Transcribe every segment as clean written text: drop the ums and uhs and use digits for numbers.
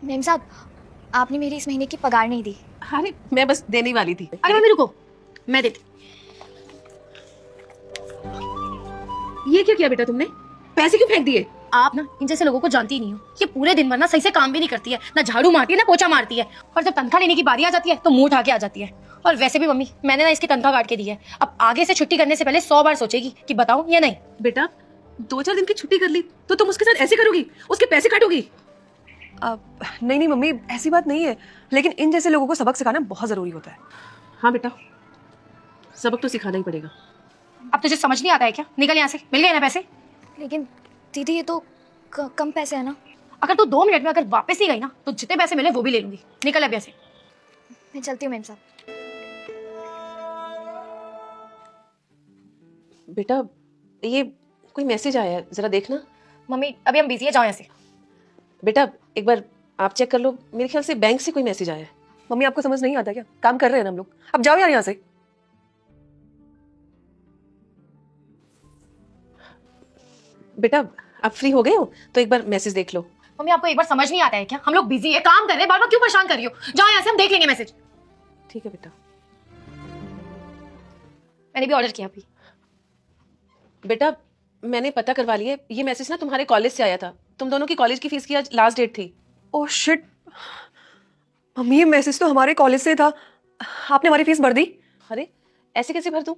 Ma'am साहब, आपने मेरी इस महीने की पगार नहीं दी। अरे मैं बस देने वाली थी। अरे मम्मी रुको, मैं देती। ये क्या किया बेटा तुमने? पैसे क्यों फेंक दिए? आप ना इन जैसे लोगों को जानती ही नहीं हो। ये पूरे दिन भर ना सही से काम भी नहीं करती है, ना झाड़ू मारती है ना पोछा मारती है, और जब तनख्वाह लेने की बारी आ जाती है तो मुंह उठा के आ जाती है। और वैसे भी मम्मी, मैंने ना इसकी तनख्वाह काट के दी है। अब आगे से छुट्टी करने से पहले 100 बार सोचेगी कि बताऊं या नहीं। बेटा 2-4 दिन की छुट्टी कर ली तो तुम उसके साथ ऐसे करोगी? उसके पैसे काटोगी? नहीं नहीं मम्मी, ऐसी बात नहीं है, लेकिन इन जैसे लोगों को सबक सिखाना बहुत जरूरी होता है। हाँ बेटा, सबक तो सिखाना ही पड़ेगा। अब तुझे समझ नहीं आता है क्या? निकल यहाँ से, मिल गए ना पैसे। लेकिन दीदी ये तो कम पैसे है ना। अगर तू 2 मिनट में अगर वापस ही गई ना तो जितने पैसे मिले वो भी ले लूंगी। निकल अब यहाँ से। मैं चलती हूँ मेम साहब। बेटा ये कोई मैसेज आया है, जरा देखना। मम्मी अभी हम बिजी है, जाओ यहाँ से। बेटा एक बार आप चेक कर लो, मेरे ख्याल से बैंक से कोई मैसेज आया है। मम्मी आपको समझ नहीं आता क्या? काम कर रहे हैं ना हम लोग, अब जाओ यार यहाँ से। बेटा आप फ्री हो गए हो तो एक बार मैसेज देख लो। मम्मी आपको एक बार समझ नहीं आता है क्या? हम लोग बिजी है, काम कर रहे हैं, बार बार क्यों परेशान कर रही हो? जाओ यहाँ से, हम देख लेंगे मैसेज। ठीक है बेटा। मैंने भी ऑर्डर किया अभी। बेटा मैंने पता करवा लिया, ये मैसेज ना तुम्हारे कॉलेज से आया था। तुम दोनों की कॉलेज की फीस की आज लास्ट डेट थी। ओह शिट मम्मी, ये मैसेज तो हमारे कॉलेज से था। आपने हमारी फीस भर दी? अरे ऐसे कैसे भर दूं?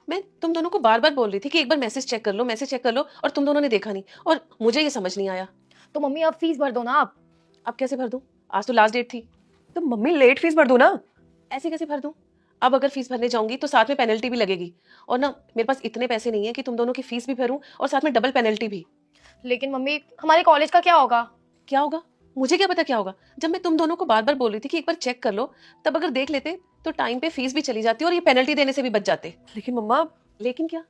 मैं तुम दोनों को बार बार बोल रही थी कि एक बार मैसेज चेक कर लो, मैसेज चेक कर लो, और तुम दोनों ने देखा नहीं, और मुझे ये समझ नहीं आया। तो मम्मी अब फीस भर दो ना आप। अब कैसे भर दूं? आज तो लास्ट डेट थी। तो मम्मी लेट फीस भर दो ना। ऐसे कैसे भर दूं? अब अगर फीस भरने जाऊंगी तो साथ में पेनल्टी भी लगेगी, और ना मेरे पास इतने पैसे नहीं है कि तुम दोनों की फीस भी भरूं और साथ में डबल पेनल्टी भी। लेकिन मम्मी हमारे कॉलेज का क्या होगा? क्या होगा? मुझे क्या पता क्या होगा। जब मैं तुम दोनों को बार बार बोल रही थी कि एक बार चेक कर लो, तब अगर देख लेते तो टाइम पे फीस भी चली जाती और ये पेनल्टी देने से भी बच जाते। लेकिन मम्मा, लेकिन क्या,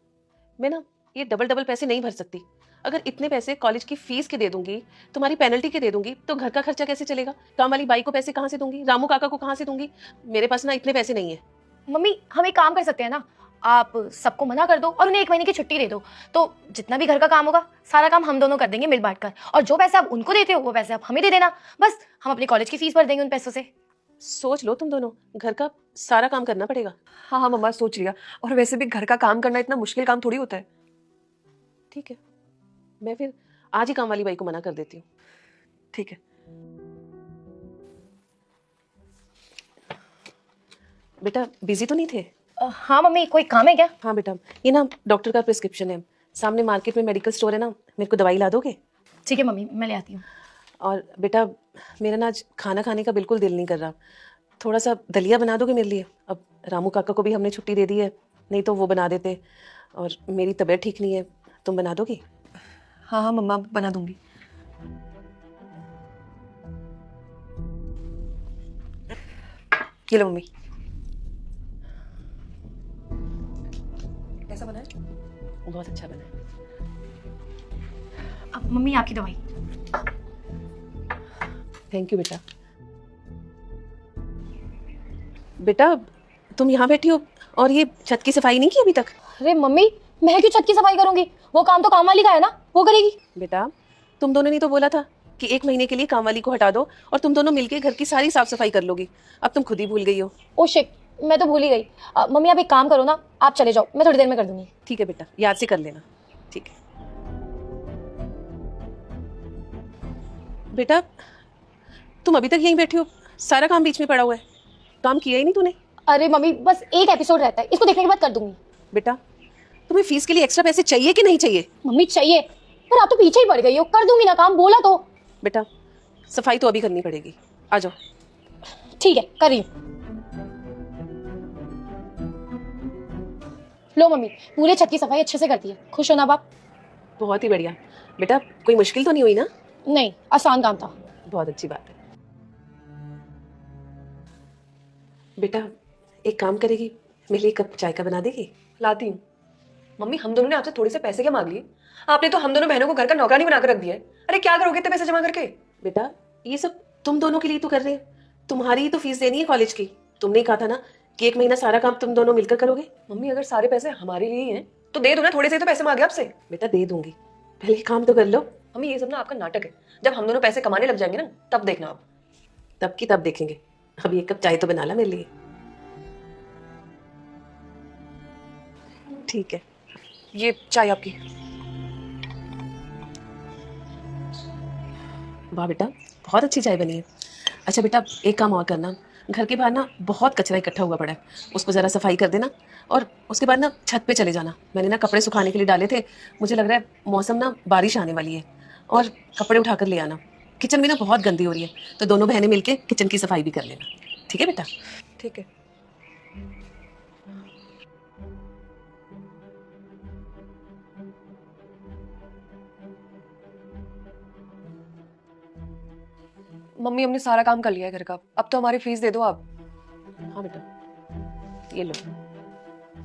मैं ना ये डबल डबल पैसे नहीं भर सकती। अगर इतने पैसे कॉलेज की फीस के दे दूंगी, तुम्हारी पेनल्टी के दे दूंगी, तो घर का खर्चा कैसे चलेगा? काम वाली बाई को पैसे कहाँ से दूंगी? रामू काका को कहाँ से दूंगी? मेरे पास ना इतने पैसे नहीं है। मम्मी हम एक काम कर सकते हैं ना, आप सबको मना कर दो और उन्हें 1 महीने की छुट्टी दे दो। तो जितना भी घर का काम होगा सारा काम हम दोनों कर देंगे मिल बांट कर, और जो पैसे आप उनको देते हो वो पैसे आप हमें दे देना। बस हम अपनी कॉलेज की फीस भर देंगे उन पैसों से। सोच लो, तुम दोनों घर का सारा काम करना पड़ेगा। हाँ हाँ मम्मा सोच लिया, और वैसे भी घर का काम करना इतना मुश्किल काम थोड़ी होता है। ठीक है, मैं फिर आज ही काम वाली बाई को मना कर देती हूँ। ठीक है। बेटा बिजी तो नहीं थे? हाँ मम्मी, कोई काम है क्या? हाँ बेटा, ये ना डॉक्टर का प्रिस्क्रिप्शन है, सामने मार्केट में मेडिकल स्टोर है ना, मेरे को दवाई ला दोगे? ठीक है मम्मी, मैं ले आती हूँ। और बेटा मेरा ना आज खाना खाने का बिल्कुल दिल नहीं कर रहा, थोड़ा सा दलिया बना दोगे मेरे लिए? अब रामू काका को भी हमने छुट्टी दे दी है, नहीं तो वो बना देते, और मेरी तबीयत ठीक नहीं है, तुम बना दोगी? हाँ हाँ मम्मा बना दूंगी। ये लो मम्मी। कैसा बना है? बहुत अच्छा बना है। अब मम्मी आपकी दवाई। थैंक यू बेटा। बेटा तुम यहाँ बैठी हो और ये छत की सफाई नहीं की अभी तक? अरे मम्मी, मैं क्यों छत की सफाई करूंगी? वो काम तो काम वाली का है ना, वो करेगी। बेटा तुम दोनों ने तो बोला था कि 1 महीने के लिए काम वाली को हटा दो और तुम दोनों मिलके घर की सारी साफ सफाई कर लोगी। अब तुम खुद ही भूल गई हो। ओ शिट, मैं तो भूल ही गई। मम्मी आप एक काम करो ना, आप चले जाओ, मैं थोड़ी देर में कर दूंगी। ठीक है बेटा, याद से कर लेना। ठीक है बेटा, तुम अभी तक यहीं बैठी हो, सारा काम बीच में पड़ा हुआ है, काम किया ही नहीं तूने। अरे मम्मी बस एक एपिसोड रहता है, इसको देखने के बाद कर दूंगी। बेटा तुम्हें फीस के लिए एक्स्ट्रा पैसे चाहिए कि नहीं चाहिए? मम्मी चाहिए, पर आप तो पीछे ही पड़ गई हो। कर दूंगी ना काम, बोला तो। बेटा सफाई तो अभी करनी पड़ेगी, आ जाओ। ठीक है, कर रही हूँ। लो मम्मी, पूरे छत की सफाई अच्छे से करती है, खुश हो ना बाप? बहुत ही बढ़िया। बेटा कोई मुश्किल तो नहीं हुई ना? नहीं, आसान काम था। बहुत अच्छी बात है। बेटा एक काम करेगी, मेरे लिए कप चाय का बना देगी? लाती हूँ। मम्मी हम दोनों ने आपसे थोड़े से पैसे क्या मांग लिए? आपने तो हम दोनों बहनों को घर का नौकरानी बनाकर रख दिया है। अरे क्या करोगे इतने पैसे जमा करके? बेटा ये सब तुम दोनों के लिए तो कर रहे हैं, तुम्हारी ही तो फीस देनी है कॉलेज की। तुमने ही कहा था ना कि 1 महीना सारा काम तुम दोनों मिलकर करोगे। मम्मी अगर सारे पैसे हमारे लिए ही हैं तो दे दो ना, थोड़े से तो पैसे मांगे आपसे। बेटा दे दूंगी, पहले काम तो कर लो। मम्मी ये सब ना आपका नाटक है। जब हम दोनों पैसे कमाने लग जाएंगे ना, तब देखना आप। तब की तब देखेंगे। अभी एक कप चाय तो बना ला मेरे लिए। ठीक है। ये चाय आपकी। वाह बेटा, बहुत अच्छी चाय बनी है। अच्छा बेटा, एक काम और करना, घर के बाहर ना बहुत कचरा इकट्ठा हुआ पड़ा है, उसको ज़रा सफाई कर देना। और उसके बाद ना छत पे चले जाना। मैंने ना कपड़े सुखाने के लिए डाले थे, मुझे लग रहा है मौसम ना बारिश आने वाली है, और कपड़े उठा कर ले आना। किचन में ना बहुत गंदी हो रही है, तो दोनों बहनें मिलके किचन की सफाई भी कर लेना। ठीक है बेटा? ठीक है। मम्मी हमने सारा काम कर लिया है घर का, अब तो हमारी फीस दे दो आप। हाँ बेटा, ये लो।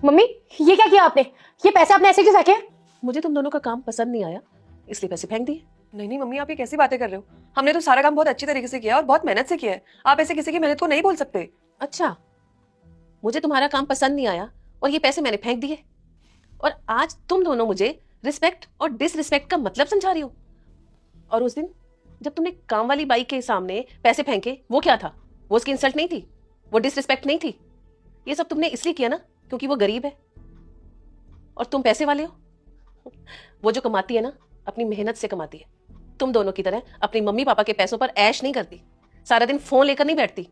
मम्मी ये क्या किया आपने? ये पैसे आपने ऐसे क्यों फेंके? मुझे तुम दोनों का काम पसंद नहीं आया, इसलिए पैसे फेंक दिए। नहीं नहीं मम्मी, आप ये कैसी बातें कर रहे हो? हमने तो सारा काम बहुत अच्छी तरीके से किया और बहुत मेहनत से किया है। आप ऐसे किसी की मेहनत को नहीं बोल सकते। अच्छा, मुझे तुम्हारा काम पसंद नहीं आया और ये पैसे मैंने फेंक दिए, और आज तुम दोनों मुझे रिस्पेक्ट और डिसरिस्पेक्ट का मतलब समझा रही हो। और उस दिन जब तुमने काम वाली बाई के सामने पैसे फेंके, वो क्या था? वो उसकी इंसल्ट नहीं थी? वो डिसरिस्पेक्ट नहीं थी? ये सब तुमने इसलिए किया ना क्योंकि वो गरीब है और तुम पैसे वाले हो। वो जो कमाती है ना, अपनी मेहनत से कमाती है। तुम दोनों की तरह अपनी मम्मी पापा के पैसों पर ऐश नहीं करती, सारा दिन फोन लेकर नहीं बैठती।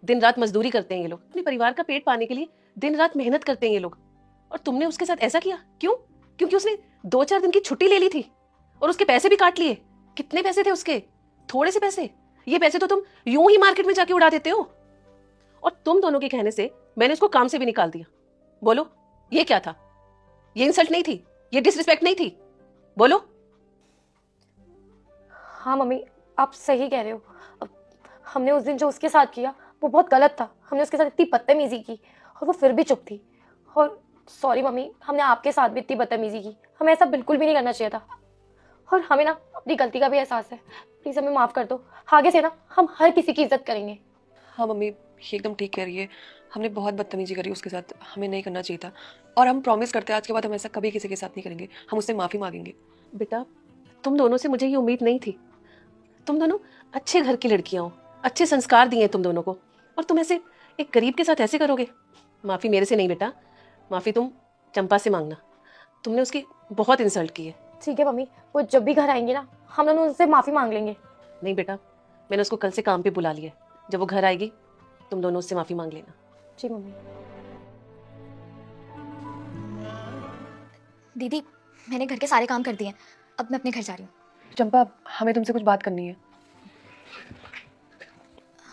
दिन रात मजदूरी करते हैं ये लोग, अपने परिवार का पेट पाने के लिए दिन रात मेहनत करते हैं ये लोग। और तुमने उसके साथ ऐसा किया क्यों? क्योंकि उसने 2-4 दिन की छुट्टी ले ली थी और उसके पैसे भी काट लिए। कितने पैसे थे उसके? थोड़े से पैसे। ये पैसे तो तुम यूं ही मार्केट में जाके उड़ा देते हो। और तुम दोनों के कहने से मैंने उसको काम से भी निकाल दिया। बोलो, ये क्या था? ये इंसल्ट नहीं थी? ये डिसरिस्पेक्ट नहीं थी? बोलो। हाँ मम्मी, आप सही कह रहे हो। अब हमने उस दिन जो उसके साथ किया वो बहुत गलत था। हमने उसके साथ इतनी बदतमीजी की और वो फिर भी चुप थी। और सॉरी मम्मी, हमने आपके साथ भी इतनी बदतमीजी की। हमें ऐसा बिल्कुल भी नहीं करना चाहिए था। और हमें ना अपनी गलती का भी एहसास है। प्लीज़ हमें माफ़ कर दो। आगे से ना हम हर किसी की इज्जत करेंगे। हाँ मम्मी, ये एकदम ठीक कह रही है। हमने बहुत बदतमीजी करी उसके साथ, हमें नहीं करना चाहिए था। और हम प्रॉमिस करते हैं आज के बाद हम ऐसा कभी किसी के साथ नहीं करेंगे। हम उससे माफ़ी मांगेंगे। बेटा, तुम दोनों से मुझे ये उम्मीद नहीं थी। तुम दोनों अच्छे घर की लड़कियां हो, अच्छे संस्कार दिए तुम दोनों को, और तुम ऐसे एक गरीब के साथ ऐसे करोगे? माफ़ी मेरे से नहीं बेटा, माफ़ी तुम चंपा से मांगना। तुमने उसकी बहुत इंसल्ट की है। ठीक है मम्मी, वो जब भी घर आएंगे ना हम दोनों उनसे माफ़ी मांग लेंगे। नहीं बेटा, मैंने उसको कल से काम पे बुला लिया है। जब वो घर आएगी तुम दोनों उससे माफ़ी मांग लेना। जी मम्मी। दीदी, मैंने घर के सारे काम कर दिए हैं, अब मैं अपने घर जा रही हूँ। चंपा, हमें तुमसे कुछ बात करनी है।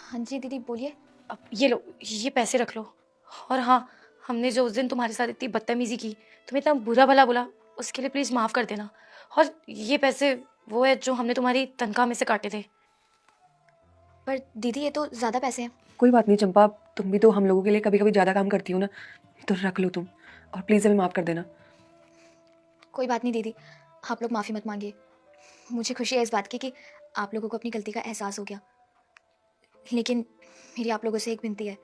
हाँ जी दीदी, बोलिए। अब ये लो, ये पैसे रख लो। और हाँ, हमने जो उस दिन तुम्हारे साथ इतनी बदतमीजी की, तुम्हें इतना बुरा भला बोला, उसके लिए प्लीज़ माफ़ कर देना। और ये पैसे वो है जो हमने तुम्हारी तनख्वाह में से काटे थे। पर दीदी, ये तो ज़्यादा पैसे हैं। कोई बात नहीं चंपा, तुम भी तो हम लोगों के लिए कभी कभी ज़्यादा काम करती हो ना, तो रख लो तुम। और प्लीज़ हमें माफ़ कर देना। कोई बात नहीं दीदी, आप लोग माफ़ी मत मांगिए। मुझे खुशी है इस बात की कि आप लोगों को अपनी गलती का एहसास हो गया। लेकिन मेरी आप लोगों से एक विनती है,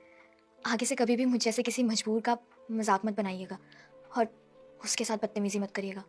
आगे से कभी भी मुझ जैसे किसी मजबूर का मजाक मत बनाइएगा और उसके साथ बदतमीजी मत करिएगा।